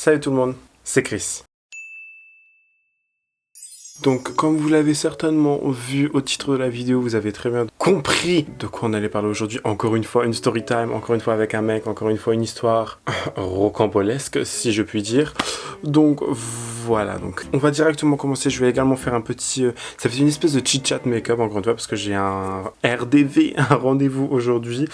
Salut tout le monde, c'est Chris. Donc, comme vous l'avez certainement vu au titre de la vidéo, vous avez très bien compris de quoi on allait parler aujourd'hui. Encore une fois, une story time, encore une fois avec un mec, encore une fois une histoire rocambolesque, si je puis dire. Donc, voilà. Donc, on va directement commencer. Je vais également faire un petit... ça fait une espèce de chit-chat make-up, encore une fois, parce que j'ai un RDV, un rendez-vous aujourd'hui.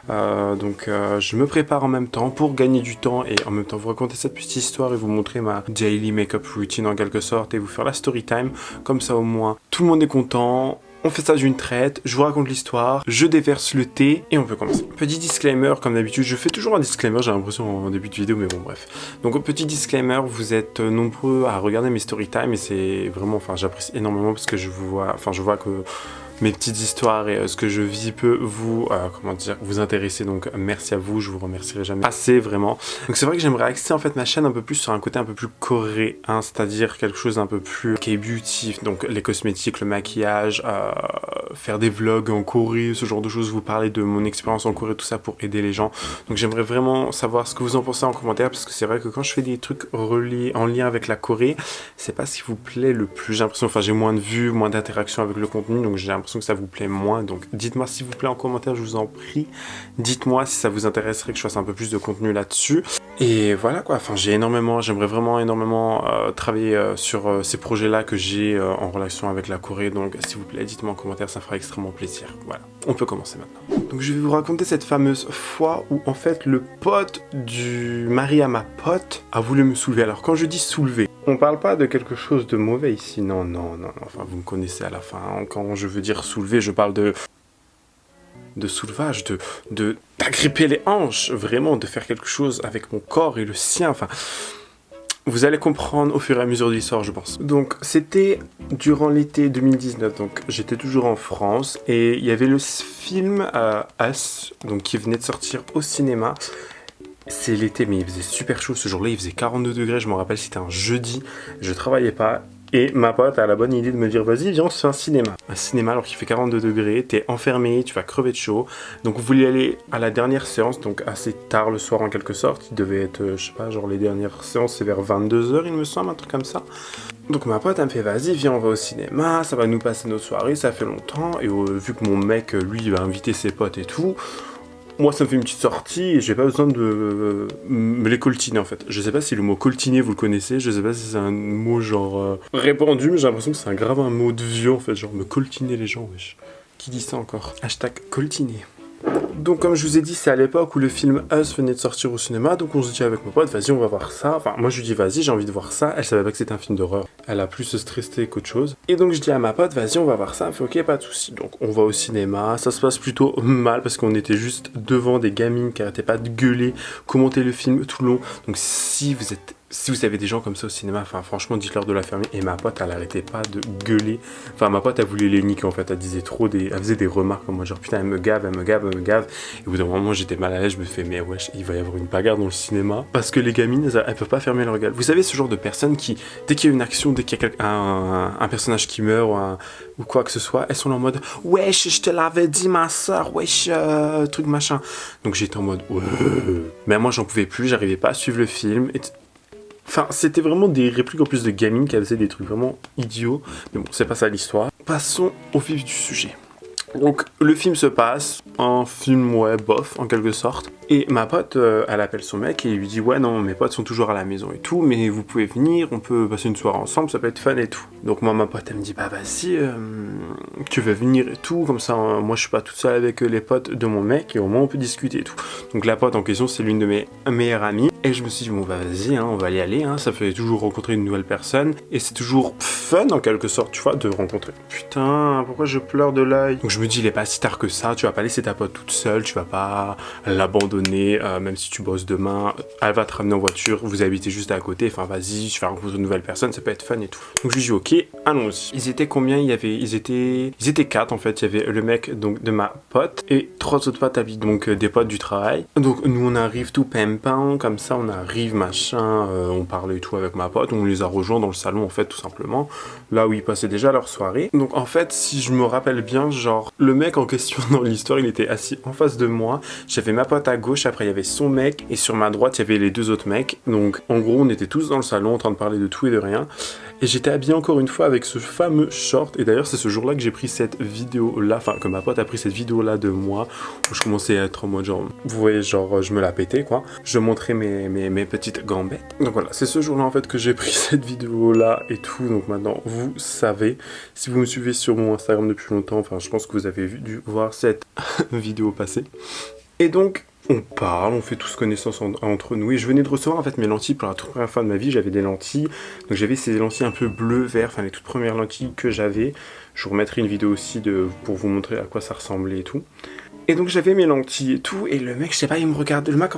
Donc, je me prépare en même temps pour gagner du temps et en même temps vous raconter cette petite histoire et vous montrer ma daily make-up routine en quelque sorte et vous faire la story time. Comme ça au moins tout le monde est content, on fait ça d'une traite, je vous raconte l'histoire, je déverse le thé et on peut commencer. Petit disclaimer, comme d'habitude, je fais toujours un disclaimer, j'ai l'impression en début de vidéo, mais bon bref. Donc petit disclaimer, vous êtes nombreux à regarder mes story time et c'est vraiment, enfin j'apprécie énormément parce que je vois que mes petites histoires et ce que je vis peut vous, vous intéresser. Donc merci à vous, je vous remercierai jamais assez vraiment. Donc c'est vrai que j'aimerais axer en fait ma chaîne un peu plus sur un côté un peu plus coréen, c'est-à-dire quelque chose d'un peu plus K-beauty, donc les cosmétiques, le maquillage, faire des vlogs en Corée, ce genre de choses, vous parler de mon expérience en Corée, tout ça pour aider les gens. Donc j'aimerais vraiment savoir ce que vous en pensez en commentaire parce que c'est vrai que quand je fais des trucs en lien avec la Corée, c'est pas ce qui vous plaît le plus, j'ai l'impression, enfin j'ai moins de vues, moins d'interactions avec le contenu, donc j'ai l'impression que ça vous plaît moins. Donc dites-moi s'il vous plaît en commentaire, je vous en prie. Dites-moi si ça vous intéresserait que je fasse un peu plus de contenu là-dessus. Et voilà quoi, enfin j'aimerais vraiment énormément travailler sur ces projets-là que j'ai en relation avec la Corée. Donc s'il vous plaît, dites-moi en commentaire, ça me fera extrêmement plaisir. Voilà, on peut commencer maintenant. Donc je vais vous raconter cette fameuse fois où en fait le pote du mari à ma pote a voulu me soulever. Alors quand je dis soulever, on parle pas de quelque chose de mauvais ici, non, enfin vous me connaissez à la fin, hein. Quand je veux dire soulever, je parle de soulevage, d'agripper les hanches, vraiment, de faire quelque chose avec mon corps et le sien, enfin... Vous allez comprendre au fur et à mesure de l'histoire, je pense. Donc, c'était durant l'été 2019, donc j'étais toujours en France, et il y avait le film Us, donc qui venait de sortir au cinéma. C'est l'été, mais il faisait super chaud ce jour-là, il faisait 42 degrés, je me rappelle, c'était un jeudi, je travaillais pas. Et ma pote a la bonne idée de me dire vas-y viens on se fait un cinéma. Un cinéma alors qu'il fait 42 degrés, t'es enfermé, tu vas crever de chaud. Donc vous voulez aller à la dernière séance, donc assez tard le soir en quelque sorte. Il devait être, je sais pas, genre les dernières séances c'est vers 22 h il me semble, un truc comme ça. Donc ma pote elle me fait vas-y viens on va au cinéma, ça va nous passer nos soirées, ça fait longtemps. Et vu que mon mec lui il va inviter ses potes et tout, moi ça me fait une petite sortie et j'ai pas besoin de me les coltiner en fait. Je sais pas si le mot coltiner vous le connaissez, je sais pas si c'est un mot genre répandu, mais j'ai l'impression que c'est grave un mot de vieux en fait, genre me coltiner les gens, wesh. Qui dit ça encore? Hashtag coltiner. Donc comme je vous ai dit, c'est à l'époque où le film Us venait de sortir au cinéma, donc on se dit avec mon pote, vas-y on va voir ça. Enfin moi je lui dis vas-y j'ai envie de voir ça, elle savait pas que c'était un film d'horreur, elle a plus stressé qu'autre chose. Et donc je dis à ma pote, vas-y on va voir ça, elle fait ok pas de soucis. Donc on va au cinéma, ça se passe plutôt mal parce qu'on était juste devant des gamines qui arrêtaient pas de gueuler, commenter le film tout le long. Donc si vous avez des gens comme ça au cinéma, enfin franchement dites-leur de la fermer. Et ma pote elle arrêtait pas de gueuler. Enfin ma pote elle voulait les niquer en fait, elle faisait des remarques comme moi genre putain elle me gave. Et au bout d'un moment j'étais mal à l'aise, je me fais mais wesh il va y avoir une bagarre dans le cinéma. Parce que les gamines elles peuvent pas fermer leur gueule. Vous savez ce genre de personnes qui, dès qu'il y a une action, dès qu'il y a un personnage qui meurt ou quoi que ce soit, elles sont là en mode wesh je te l'avais dit ma soeur, wesh truc machin. Donc j'étais en mode ouais. Mais moi j'en pouvais plus, j'arrivais pas à suivre le film. Enfin, c'était vraiment des répliques en plus de gamines qui faisaient des trucs vraiment idiots. Mais bon, c'est pas ça l'histoire. Passons au vif du sujet. Donc, le film se passe, un film, ouais, bof, en quelque sorte. Et ma pote, elle appelle son mec et lui dit ouais non mes potes sont toujours à la maison et tout, mais vous pouvez venir, on peut passer une soirée ensemble, ça peut être fun et tout. Donc moi ma pote elle me dit bah vas-y, tu veux venir et tout, comme ça moi je suis pas toute seule avec les potes de mon mec et au moins on peut discuter et tout. Donc la pote en question c'est l'une de mes meilleures amies et je me suis dit bon bah vas-y on va y aller, ça fait toujours rencontrer une nouvelle personne et c'est toujours fun en quelque sorte tu vois de rencontrer. Putain pourquoi je pleure de l'œil. Donc je me dis il est pas si tard que ça, tu vas pas laisser ta pote toute seule, tu vas pas l'abandonner. Même si tu bosses demain, elle va te ramener en voiture, vous habitez juste à côté, enfin vas-y, je vais rencontrer une nouvelle personne, ça peut être fun et tout. Donc je lui dis ok, allons-y. Ils étaient combien? Ils étaient 4 en fait, il y avait le mec donc de ma pote et 3 autres potes habitent, donc des potes du travail. Donc nous on arrive tout pimpin, comme ça on arrive machin, on parlait et tout avec ma pote, on les a rejoints dans le salon en fait tout simplement, là où ils passaient déjà leur soirée. Donc en fait si je me rappelle bien, genre le mec en question dans l'histoire il était assis en face de moi, j'avais ma pote à gauche gauche, après il y avait son mec, et sur ma droite il y avait les 2 autres mecs. Donc en gros on était tous dans le salon en train de parler de tout et de rien. Et j'étais habillé encore une fois avec ce fameux short. Et d'ailleurs c'est ce jour-là que j'ai pris cette vidéo-là, enfin que ma pote a pris cette vidéo-là de moi, où je commençais à être en mode genre, vous voyez, genre je me la pétais quoi. Je montrais mes petites gambettes. Donc voilà, c'est ce jour-là en fait que j'ai pris cette vidéo-là et tout. Donc maintenant vous savez, si vous me suivez sur mon Instagram depuis longtemps, enfin je pense que vous avez dû voir cette vidéo passer. Et donc on parle, on fait tous connaissance entre nous. Et je venais de recevoir en fait mes lentilles pour la toute première fois de ma vie. J'avais des lentilles, donc j'avais ces lentilles un peu bleu vert, enfin les toutes premières lentilles que j'avais. Je vous remettrai une vidéo aussi pour vous montrer à quoi ça ressemblait et tout. Et donc j'avais mes lentilles et tout, et le mec, je sais pas, il me regarde, le mec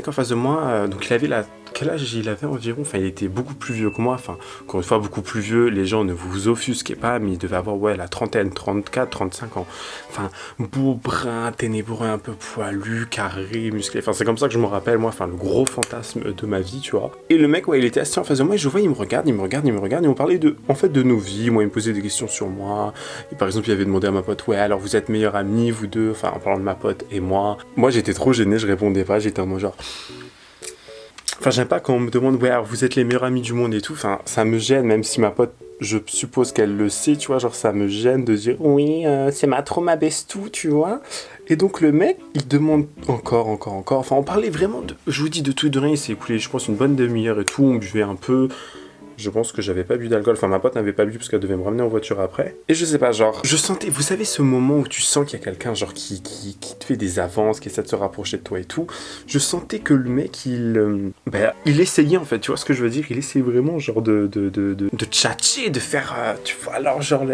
en face de moi, donc il avait quel âge il avait environ, enfin il était beaucoup plus vieux que moi, enfin encore une fois beaucoup plus vieux, les gens ne vous offusquez pas, mais il devait avoir ouais la trentaine, 34, 35 ans, enfin beau brun, ténébreux, un peu poilu, carré, musclé, enfin c'est comme ça que je me rappelle moi, enfin le gros fantasme de ma vie, tu vois. Et le mec, ouais, il était assis en face de moi, et je vois, il me regarde, et on parlait en fait de nos vies, moi il me posait des questions sur moi, et par exemple il avait demandé à ma pote, ouais alors vous êtes meilleurs amis, vous deux, enfin en parlant de ma pote et moi j'étais trop gêné, je répondais pas, j'étais en mode genre, enfin j'aime pas quand on me demande ouais alors vous êtes les meilleurs amis du monde et tout, enfin ça me gêne, même si ma pote je suppose qu'elle le sait, tu vois, genre ça me gêne de dire oui c'est ma bestou, tu vois. Et donc le mec il demande encore, enfin on parlait vraiment je vous dis de tout et de rien, il s'est écoulé je pense une bonne demi-heure et tout, on buvait un peu. Je pense que j'avais pas bu d'alcool, enfin ma pote n'avait pas bu parce qu'elle devait me ramener en voiture après. Et je sais pas, genre, je sentais, vous savez ce moment où tu sens qu'il y a quelqu'un genre qui te fait des avances, qui essaie de se rapprocher de toi et tout. Je sentais que le mec, il essayait en fait, tu vois ce que je veux dire, il essayait vraiment genre de tchatcher, de faire, tu vois, alors genre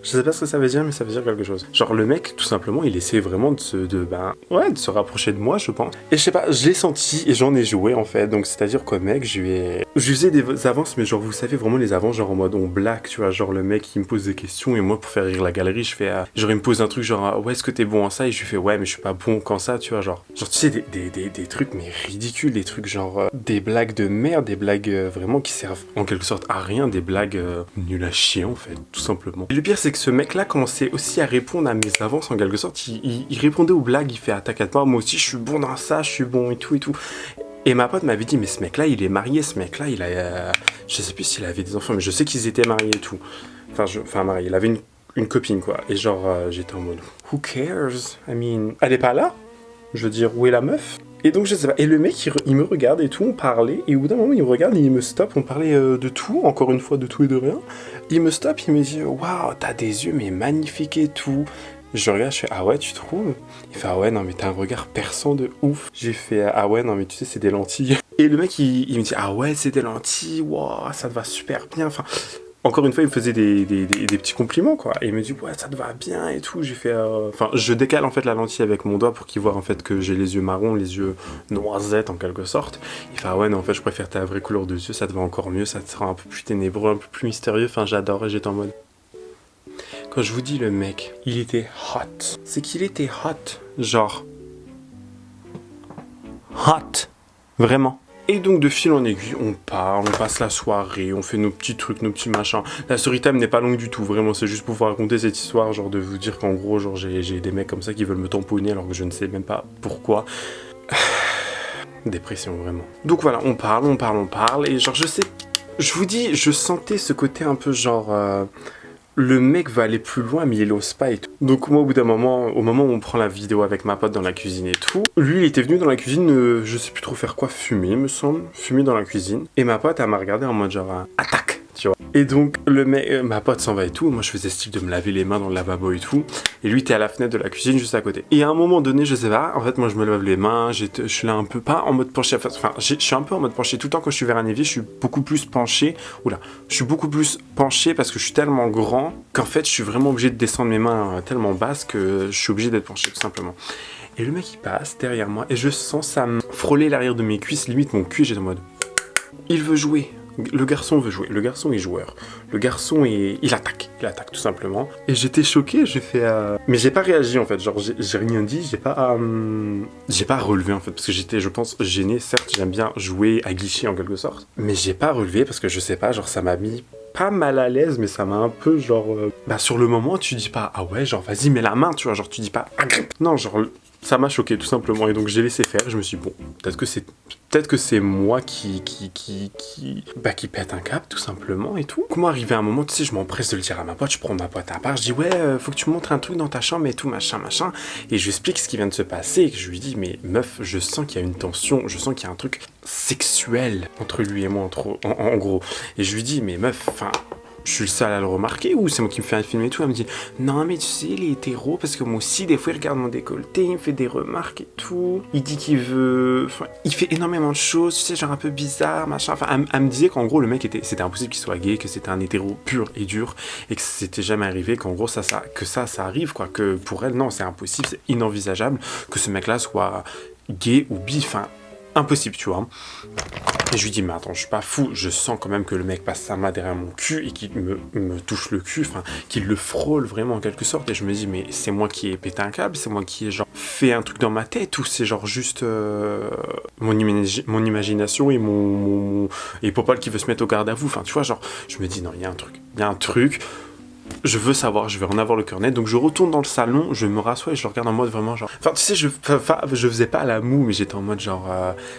je sais pas ce que ça veut dire, mais ça veut dire quelque chose. Genre le mec, tout simplement, il essayait vraiment de se rapprocher de moi, je pense. Et je sais pas, je l'ai senti et j'en ai joué en fait. Donc c'est-à-dire qu'au mec, je lui faisais des avances, mais genre vous savez vraiment les avances, genre en mode on blague, tu vois. Genre le mec, il me pose des questions et moi pour faire rire la galerie, je fais, genre il me pose un truc genre ouais est-ce que t'es bon en ça, et je lui fais ouais mais je suis pas bon qu'en ça, tu vois. Genre tu sais des trucs mais ridicules, des trucs genre des blagues de merde, des blagues vraiment qui servent en quelque sorte à rien, des blagues nulles à chier en fait, tout simplement. Et le pire c'est que ce mec-là commençait aussi à répondre à mes avances en quelque sorte. Il répondait aux blagues, il fait ah t'inquiète pas, moi aussi je suis bon dans ça, je suis bon et tout et tout. Et ma pote m'avait dit mais ce mec-là il est marié, ce mec-là il a, je sais plus s'il avait des enfants, mais je sais qu'ils étaient mariés et tout. Enfin marié, il avait une copine quoi. Et genre j'étais en mode who cares? I mean, elle est pas là? Je veux dire où est la meuf? Et donc je sais pas, et le mec il me regarde et tout, on parlait, et au bout d'un moment il me regarde et il me stoppe, on parlait de tout, encore une fois de tout et de rien. Il me stoppe, il me dit waouh t'as des yeux mais magnifiques et tout. Je regarde, je fais ah ouais tu trouves? Il fait ah ouais non mais t'as un regard perçant de ouf. J'ai fait ah ouais non mais tu sais c'est des lentilles. Et le mec il me dit ah ouais c'est des lentilles, waouh ça te va super bien, enfin... Encore une fois, il me faisait des petits compliments, quoi. Et il me dit, ouais, ça te va bien et tout. J'ai fait... Enfin, je décale, en fait, la lentille avec mon doigt pour qu'il voit, en fait, que j'ai les yeux marrons, les yeux noisettes, en quelque sorte. Il fait, ah ouais, non, en fait, je préfère ta vraie couleur de yeux, ça te va encore mieux, ça te sera un peu plus ténébreux, un peu plus mystérieux. Enfin, j'adore. Et j'étais en mode... Quand je vous dis, le mec, il était hot. C'est qu'il était hot. Genre... Hot. Vraiment. Et donc de fil en aiguille, on parle, on passe la soirée, on fait nos petits trucs, nos petits machins. La story time n'est pas longue du tout, vraiment, c'est juste pour vous raconter cette histoire, genre de vous dire qu'en gros, genre j'ai des mecs comme ça qui veulent me tamponner alors que je ne sais même pas pourquoi. Dépression, vraiment. Donc voilà, on parle, et genre je vous dis, je sentais ce côté un peu genre... Le mec va aller plus loin, mais il ose pas et tout. Donc moi, au bout d'un moment, au moment où on prend la vidéo avec ma pote dans la cuisine et tout, lui, il était venu dans la cuisine, je sais plus trop faire quoi, fumer, me semble, fumer dans la cuisine. Et ma pote, elle m'a regardé en mode genre, attaque, tu vois. Et donc, le mec, ma pote s'en va et tout, moi je faisais style de me laver les mains dans le lavabo et tout, et lui était à la fenêtre de la cuisine juste à côté. Et à un moment donné, je sais pas, en fait moi je me lave les mains, je suis là un peu, pas en mode penché, enfin je suis un peu en mode penché, tout le temps quand je suis vers un évier, je suis beaucoup plus penché, je suis beaucoup plus penché parce que je suis tellement grand qu'en fait je suis vraiment obligé de descendre mes mains tellement basses que je suis obligé d'être penché tout simplement. Et le mec il passe derrière moi et je sens ça me frôler l'arrière de mes cuisses, limite mon cul, j'étais en mode, il veut jouer. Le garçon veut jouer, le garçon est joueur, le garçon il attaque tout simplement. Et j'étais choqué, j'ai fait... Mais j'ai pas réagi en fait, genre j'ai rien dit, j'ai pas relevé en fait, parce que j'étais, je pense, gêné. Certes, j'aime bien jouer à guichet en quelque sorte, mais j'ai pas relevé parce que je sais pas, genre ça m'a mis pas mal à l'aise, mais ça m'a un peu genre... sur le moment, tu dis pas, ah ouais, genre vas-y, mets la main, tu vois, genre tu dis pas, agrippe. Non, genre... ça m'a choqué tout simplement. Et donc j'ai laissé faire. Je me suis dit, bon, peut-être que c'est moi qui pète un câble tout simplement et tout. Comment arrivé à un moment, tu sais, je m'empresse de le dire à ma pote, je prends ma pote à part, je dis ouais, faut que tu montres un truc dans ta chambre et tout, machin. Et je lui explique ce qui vient de se passer et que je lui dis, mais meuf, je sens qu'il y a une tension, je sens qu'il y a un truc sexuel entre lui et moi, en gros. Et je lui dis, mais meuf, enfin, je suis le seul à le remarquer ou c'est moi qui me fais un film et tout. Elle me dit, non mais tu sais, il est hétéro parce que moi aussi, des fois, il regarde mon décolleté, il me fait des remarques et tout. Il dit qu'il veut... Enfin, il fait énormément de choses, tu sais, genre un peu bizarre, machin. Enfin, elle me disait qu'en gros, le mec c'était impossible qu'il soit gay, que c'était un hétéro pur et dur et que c'était jamais arrivé, qu'en gros, ça arrive, quoi. Que pour elle, non, c'est impossible, c'est inenvisageable que ce mec-là soit gay ou bi, enfin, impossible, tu vois. Et je lui dis, mais attends, je suis pas fou, je sens quand même que le mec passe sa main derrière mon cul et qu'il me touche le cul, enfin, qu'il le frôle vraiment en quelque sorte. Et je me dis, mais c'est moi qui ai pété un câble, c'est moi qui ai genre fait un truc dans ma tête ou c'est genre juste mon imagination et Popol qui veut se mettre au garde à vous. Enfin, tu vois, genre, je me dis, non, il y a un truc. Je veux savoir, je vais en avoir le cœur net. Donc je retourne dans le salon, je me rassois et je le regarde en mode vraiment genre... Enfin tu sais, je faisais pas à la moue, mais j'étais en mode genre...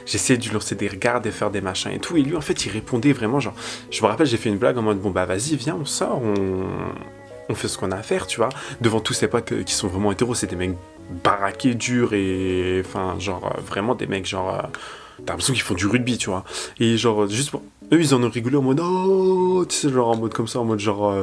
j'essayais de lui lancer des regards, de faire des machins et tout. Et lui en fait il répondait vraiment genre... Je me rappelle, j'ai fait une blague en mode bon bah vas-y viens, on sort, on fait ce qu'on a à faire, tu vois. Devant tous ses potes qui sont vraiment hétéros, c'est des mecs baraqués, durs et... Enfin genre vraiment des mecs genre... T'as l'impression qu'ils font du rugby, tu vois. Et genre juste pour... Eux, ils en ont rigolé en mode oh, tu sais, genre en mode comme ça, en mode genre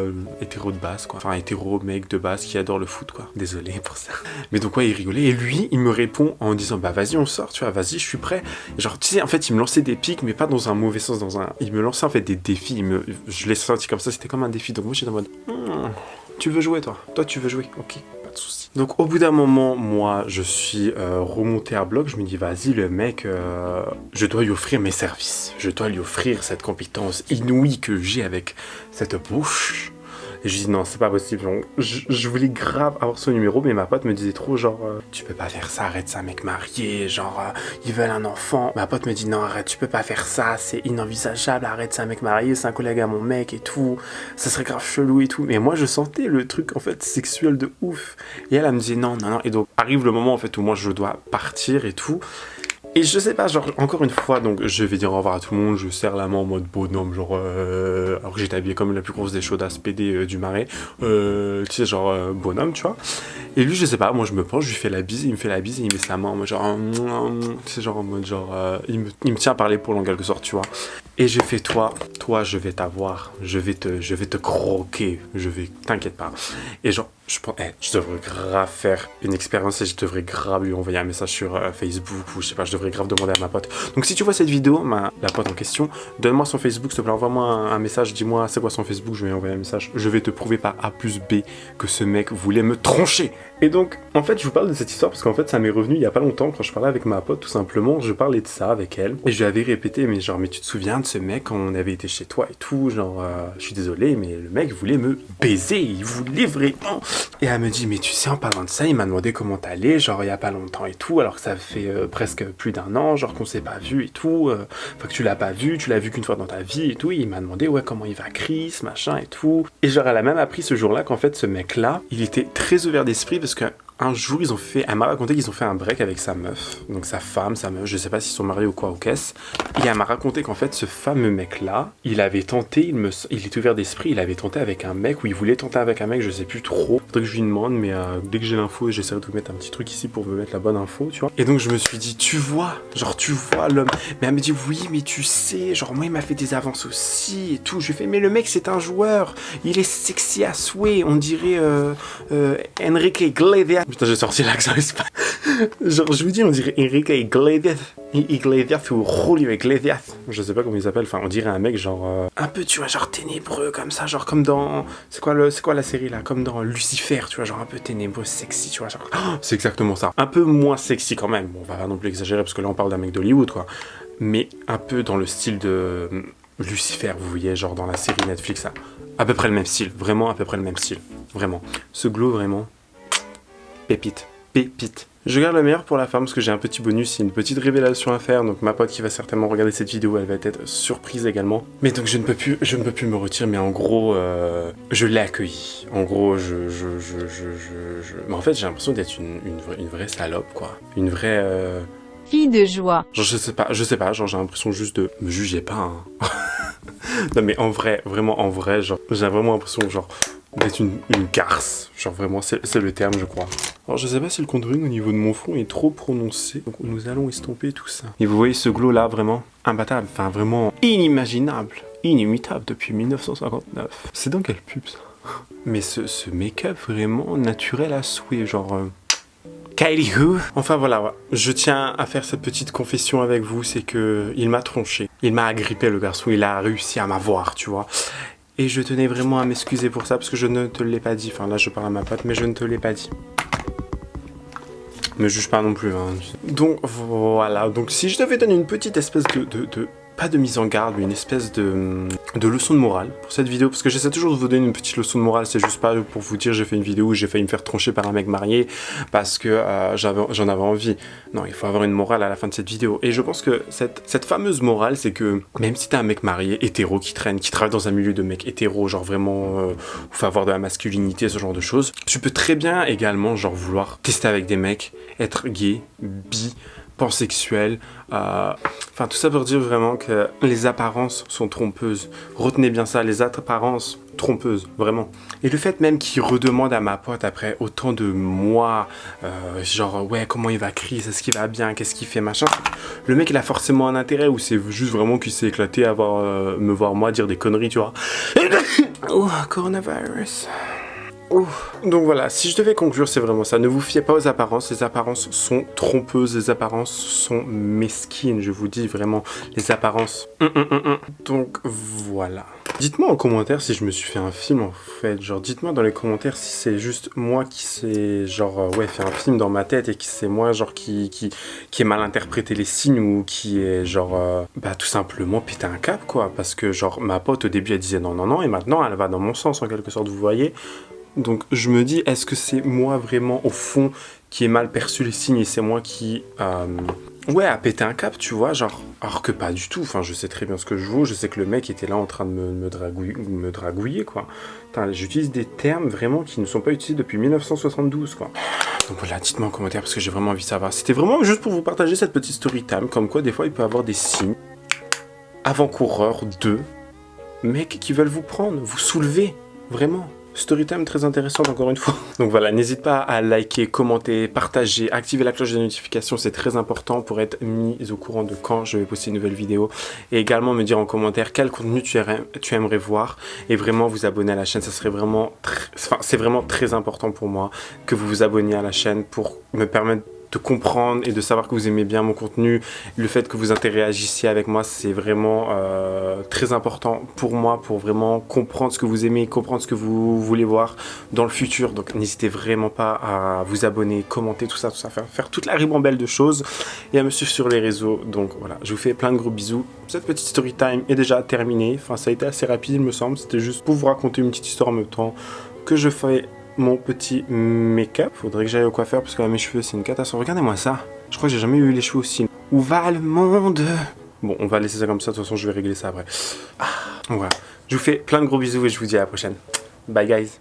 hétéro de base, quoi. Enfin, hétéro mec de base qui adore le foot, quoi. Désolé pour ça. Mais donc, ouais, il rigolait. Et lui, il me répond en disant bah vas-y, on sort, tu vois, vas-y, je suis prêt. Genre, tu sais, en fait, il me lançait des pics, mais pas dans un mauvais sens, il me lançait en fait des défis. Je l'ai senti comme ça, c'était comme un défi. Donc, moi, j'étais en mode tu veux jouer, toi? Toi, tu veux jouer? Ok. Souci. Donc au bout d'un moment, moi je suis remonté à bloc, je me dis vas-y le mec, je dois lui offrir mes services, je dois lui offrir cette compétence inouïe que j'ai avec cette bouche. Et je dis non, c'est pas possible. Donc, je voulais grave avoir son numéro, mais ma pote me disait trop genre tu peux pas faire ça, arrête, c'est un mec marié, genre ils veulent un enfant. Ma pote me dit non, arrête, tu peux pas faire ça, c'est inenvisageable, arrête, c'est un mec marié, c'est un collègue à mon mec et tout, ça serait grave chelou et tout. Mais moi je sentais le truc en fait sexuel de ouf. Et elle me dit non. Et donc arrive le moment en fait où moi je dois partir et tout. Et je sais pas, genre, encore une fois, donc je vais dire au revoir à tout le monde, je serre la main en mode bonhomme, genre, alors que j'étais habillé comme la plus grosse des chaudasses PD du Marais, tu sais, genre, bonhomme, tu vois. Et lui, je sais pas, moi je me penche, je lui fais la bise, il me fait la bise et il met sa main en mode genre, tu sais, genre en mode genre, il me tient par l'épaule en quelque sorte, tu vois. Et j'ai fait toi, je vais t'avoir, je vais te croquer, t'inquiète pas. Et genre, je devrais grave faire une expérience et je devrais grave lui envoyer un message sur Facebook ou je sais pas, je devrais grave demander à ma pote. Donc si tu vois cette vidéo, la pote en question, donne-moi son Facebook, s'il te plaît, envoie-moi un message, dis-moi c'est quoi son Facebook, je vais lui envoyer un message. Je vais te prouver par A plus B que ce mec voulait me troncher. Et donc, en fait, je vous parle de cette histoire parce qu'en fait, ça m'est revenu il y a pas longtemps quand je parlais avec ma pote, tout simplement. Je parlais de ça avec elle et je lui avais répété, mais genre, mais tu te souviens de ce mec quand on avait été chez toi et tout, genre, je suis désolé, mais le mec voulait me baiser, il voulait vraiment. Et elle me dit, mais tu sais, en parlant de ça, il m'a demandé comment t'allais, genre, il y a pas longtemps et tout, alors que ça fait presque plus d'un an, genre, qu'on s'est pas vu et tout, enfin, que tu l'as pas vu, tu l'as vu qu'une fois dans ta vie et tout, et il m'a demandé, ouais, comment il va, Chris, machin et tout. Et genre, elle a même appris ce jour-là qu'en fait, ce mec-là, il était très ouvert d'esprit parce que un jour, elle m'a raconté qu'ils ont fait un break avec sa meuf, donc sa femme, sa meuf, je sais pas s'ils sont mariés ou quoi, ou qu'est-ce. Et elle m'a raconté qu'en fait, ce fameux mec-là, il avait tenté, il était ouvert d'esprit, il avait tenté avec un mec, ou il voulait tenter avec un mec, je sais plus trop. Faudrait que je lui demande, mais dès que j'ai l'info, j'essaierai de vous mettre un petit truc ici pour me mettre la bonne info, tu vois. Et donc, je me suis dit, tu vois l'homme. Mais elle me dit, oui, mais tu sais, genre, moi, il m'a fait des avances aussi, et tout. Je lui fais, mais le mec, c'est un joueur, il est sexy à souhait, on dirait Enrique Iglesias. Putain, j'ai sorti l'accent espagnol. Genre, je vous dis, on dirait Enrique Iglesias ou Julio Iglesias. Je sais pas comment il s'appelle. Enfin, on dirait un mec, genre, un peu, tu vois, genre ténébreux, comme ça, genre comme dans. C'est quoi la série là? Comme dans Lucifer, tu vois, genre un peu ténébreux, sexy, tu vois, genre. Oh, c'est exactement ça. Un peu moins sexy quand même. Bon, on va pas non plus exagérer parce que là, on parle d'un mec d'Hollywood, quoi. Mais un peu dans le style de Lucifer, vous voyez, genre dans la série Netflix, ça. À peu près le même style. Vraiment, à peu près le même style. Vraiment. Ce glow, vraiment. Pépite. pépite. Je garde le meilleur pour la fin parce que j'ai un petit bonus et une petite révélation à faire. Donc ma pote qui va certainement regarder cette vidéo, elle va être surprise également. Mais donc je ne peux plus me retirer. Mais en gros, je l'ai accueilli. En gros, mais en fait, j'ai l'impression d'être une vraie salope, quoi. Une vraie... Fille de joie. Genre je sais pas, genre j'ai l'impression juste de... Me jugez pas, hein. Non mais en vrai, vraiment en vrai, genre j'ai vraiment l'impression genre d'être une garce. Genre vraiment, c'est le terme je crois. Alors je sais pas si le contouring au niveau de mon front est trop prononcé. Donc nous allons estomper tout ça. Et vous voyez ce glow là, vraiment imbattable. Enfin vraiment inimaginable. Inimitable depuis 1959. C'est dans quelle pub ça? Mais ce make-up vraiment naturel à souhait, genre... Kylie Who. Enfin voilà, ouais. Je tiens à faire cette petite confession avec vous, c'est que il m'a tronché. Il m'a agrippé le garçon, il a réussi à m'avoir, tu vois. Et je tenais vraiment à m'excuser pour ça parce que je ne te l'ai pas dit. Enfin là je parle à ma pote mais je ne te l'ai pas dit. Me juge pas non plus, hein. Donc voilà, donc si je devais donner une petite espèce pas de mise en garde, mais une espèce de leçon de morale pour cette vidéo, parce que j'essaie toujours de vous donner une petite leçon de morale, c'est juste pas pour vous dire j'ai fait une vidéo où j'ai failli me faire troncher par un mec marié parce que j'en avais envie. Non, il faut avoir une morale à la fin de cette vidéo. Et je pense que cette fameuse morale, c'est que même si t'es un mec marié, hétéro, qui travaille dans un milieu de mecs hétéro, genre vraiment faut avoir de la masculinité, ce genre de choses, tu peux très bien également genre vouloir tester avec des mecs, être gay, bi, pansexuel, enfin tout ça pour dire vraiment que les apparences sont trompeuses. Retenez bien ça, les apparences trompeuses, vraiment. Et le fait même qu'il redemande à ma pote après autant de mois, genre ouais comment il va crier, est-ce qu'il va bien, qu'est-ce qu'il fait, machin. Le mec il a forcément un intérêt ou c'est juste vraiment qu'il s'est éclaté à me voir moi dire des conneries, tu vois. Oh, coronavirus. Donc voilà, si je devais conclure, c'est vraiment ça. Ne vous fiez pas aux apparences. Les apparences sont trompeuses, les apparences sont mesquines. Je vous dis vraiment, les apparences. Donc voilà. Dites-moi en commentaire si je me suis fait un film en fait. Genre, dites-moi dans les commentaires si c'est juste moi qui s'est genre ouais fait un film dans ma tête et qui c'est moi genre qui ai mal interprété les signes ou qui est genre bah tout simplement pété un cap quoi. Parce que genre ma pote au début elle disait non non non et maintenant elle va dans mon sens en quelque sorte, vous voyez. Donc je me dis, est-ce que c'est moi vraiment au fond qui ai mal perçu les signes et c'est moi qui ouais a pété un cap, tu vois, genre alors que pas du tout. Enfin je sais très bien ce que je vaux, je sais que le mec était là en train de me dragouiller quoi. J'utilise des termes vraiment qui ne sont pas utilisés depuis 1972 quoi. Donc voilà, dites-moi en commentaire parce que j'ai vraiment envie de savoir. C'était vraiment juste pour vous partager cette petite story time, comme quoi des fois il peut y avoir des signes avant-coureurs de mecs qui veulent vous prendre, vous soulever, vraiment. Storytime très intéressante encore une fois. Donc voilà, n'hésite pas à liker, commenter, partager, activer la cloche de notification, c'est très important pour être mis au courant de quand je vais poster une nouvelle vidéo. Et également me dire en commentaire quel contenu tu aimerais voir et vraiment vous abonner à la chaîne. Ça serait vraiment, c'est vraiment très important pour moi que vous vous abonniez à la chaîne pour me permettre de comprendre et de savoir que vous aimez bien mon contenu. Le fait que vous interagissiez avec moi, c'est vraiment très important pour moi, pour vraiment comprendre ce que vous aimez, comprendre ce que vous voulez voir dans le futur. Donc n'hésitez vraiment pas à vous abonner, commenter, tout ça, faire toute la ribambelle de choses et à me suivre sur les réseaux. Donc voilà, je vous fais plein de gros bisous. Cette petite story time est déjà terminée. Enfin, ça a été assez rapide, il me semble. C'était juste pour vous raconter une petite histoire en même temps que je fais mon petit make-up. Faudrait que j'aille au coiffeur parce que mes cheveux c'est une catastrophe. Regardez-moi ça. Je crois que j'ai jamais eu les cheveux aussi. Où va le monde? Bon, on va laisser ça comme ça. De toute façon, je vais régler ça après. Voilà. Je vous fais plein de gros bisous et je vous dis à la prochaine. Bye guys.